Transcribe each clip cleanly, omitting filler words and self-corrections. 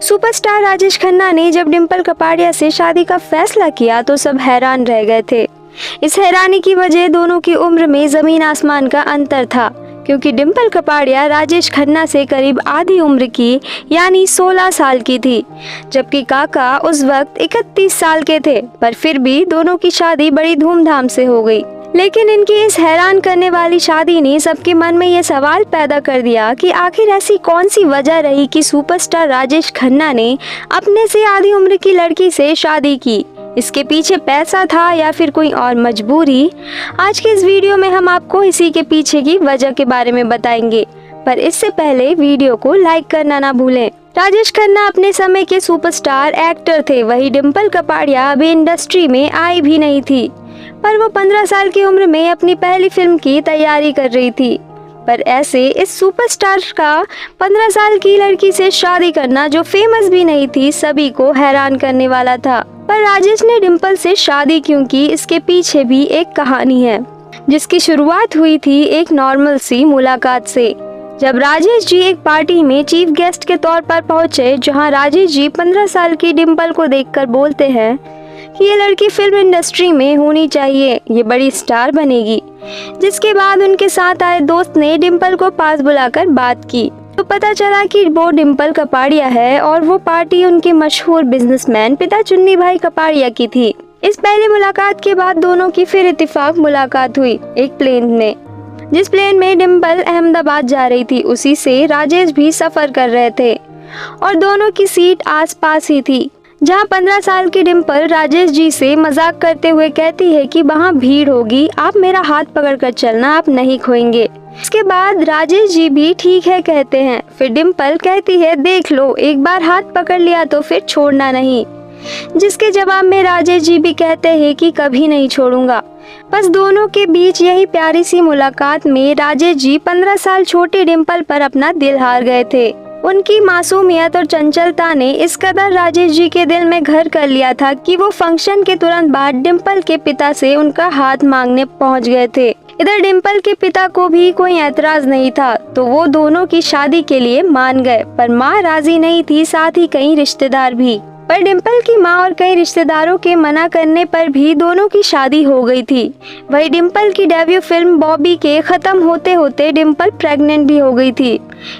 Superstar Rajesh Khanna ने जब डिम्पल कपाड़िया से शादी का फैसला किया तो सब हैरान रह गए थे। इस हैरानी की वजह दोनों की उम्र में जमीन आसमान का अंतर था, क्योंकि डिम्पल कपाड़िया राजेश खन्ना से करीब आधी उम्र की यानी 16 साल की थी, जबकि काका उस वक्त 31 साल के थे। पर फिर भी दोनों की शादी बड़ी धूमधाम से हो गई। लेकिन इनकी इस हैरान करने वाली शादी ने सबके मन में ये सवाल पैदा कर दिया कि आखिर ऐसी कौन सी वजह रही कि सुपरस्टार राजेश खन्ना ने अपने से आधी उम्र की लड़की से शादी की। इसके पीछे पैसा था या फिर कोई और मजबूरी? आज के इस वीडियो में हम आपको इसी के पीछे की वजह के बारे में बताएंगे, पर इससे पहले वीडियो को लाइक करना ना भूलें। राजेश खन्ना अपने समय के सुपरस्टार एक्टर थे, वही डिम्पल कपाड़िया अभी इंडस्ट्री में आई भी नहीं थी, पर वो 15 साल की उम्र में अपनी पहली फिल्म की तैयारी कर रही थी। पर ऐसे इस सुपरस्टार का 15 साल की लड़की से शादी करना, जो फेमस भी नहीं थी, सभी को हैरान करने वाला था। पर राजेश ने डिम्पल से शादी क्यों की, इसके पीछे भी एक कहानी है, जिसकी शुरुआत हुई थी एक नॉर्मल सी मुलाकात से। जब राजेश जी एक पार्टी में चीफ गेस्ट के तौर पर पहुंचे, जहां राजेश जी 15 साल की डिम्पल को देखकर बोलते हैं कि ये लड़की फिल्म इंडस्ट्री में होनी चाहिए, ये बड़ी स्टार बनेगी। जिसके बाद उनके साथ आए दोस्त ने डिम्पल को पास बुलाकर बात की, तो पता चला कि वो डिम्पल कपाड़िया है और वो पार्टी उनके मशहूर बिजनेसमैन पिता चुन्नी भाई कपाड़िया की थी। इस पहली मुलाकात के बाद दोनों की फिर इत्तेफाक मुलाकात हुई एक प्लेन में। जिस प्लेन में डिम्पल अहमदाबाद जा रही थी, उसी से राजेश भी सफर कर रहे थे और दोनों की सीट आसपास ही थी। जहां 15 साल की डिम्पल राजेश जी से मजाक करते हुए कहती है कि वहां भीड़ होगी, आप मेरा हाथ पकड़कर चलना, आप नहीं खोएंगे। इसके बाद राजेश जी भी ठीक है कहते हैं। फिर डिम्पल कहती है, देख लो, एक बार हाथ पकड़ लिया तो फिर छोड़ना नहीं। जिसके जवाब में राजेश जी भी कहते हैं कि कभी नहीं छोड़ूंगा। बस दोनों के बीच यही प्यारी सी मुलाकात में राजेश जी 15 साल छोटे डिम्पल पर अपना दिल हार गए थे। उनकी मासूमियत और चंचलता ने इस कदर राजेश जी के दिल में घर कर लिया था कि वो फंक्शन के तुरंत बाद डिम्पल के पिता से उनका हाथ मांगने पहुंच गए थे। इधर डिम्पल के पिता को भी कोई ऐतराज नहीं था, तो वो दोनों की शादी के लिए मान गए। पर माँ राजी नहीं थी, साथ ही कई रिश्तेदार भी। पर डिम्पल की माँ और कई रिश्तेदारों के मना करने पर भी दोनों की शादी हो गई थी। वही डिम्पल की डेब्यू फिल्म बॉबी के खत्म होते होते डिम्पल प्रेग्नेंट भी हो गई थी।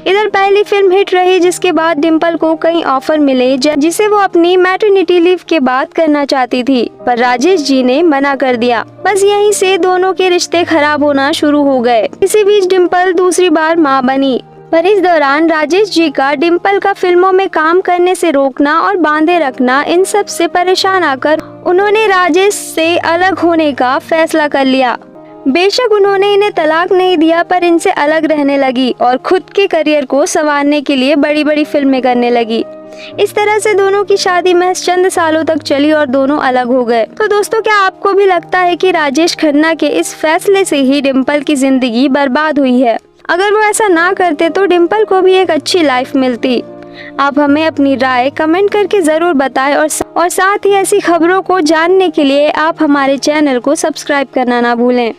इधर पहली फिल्म हिट रही, जिसके बाद डिम्पल को कई ऑफर मिले जिसे वो अपनी मैटरनिटी लीव के बाद करना चाहती थी, पर राजेश जी ने मना कर दिया। बस यहीं से दोनों के रिश्ते खराब होना शुरू हो गए। इसी बीच डिम्पल दूसरी बार माँ बनी, पर इस दौरान राजेश जी का डिम्पल का फिल्मों में काम करने से रोकना और बांधे रखना, इन सब से परेशान आकर उन्होंने राजेश से अलग होने का फैसला कर लिया। बेशक उन्होंने इन्हें तलाक नहीं दिया, पर इनसे अलग रहने लगी और खुद के करियर को संवारने के लिए बड़ी बड़ी फिल्में करने लगी। इस तरह से दोनों की शादी महज चंद सालों तक चली और दोनों अलग हो गए। तो दोस्तों, क्या आपको भी लगता है कि राजेश खन्ना के इस फैसले से ही डिम्पल की जिंदगी बर्बाद हुई है? अगर वो ऐसा ना करते तो डिम्पल को भी एक अच्छी लाइफ मिलती। आप हमें अपनी राय कमेंट करके ज़रूर बताएं और साथ ही ऐसी खबरों को जानने के लिए आप हमारे चैनल को सब्सक्राइब करना ना भूलें।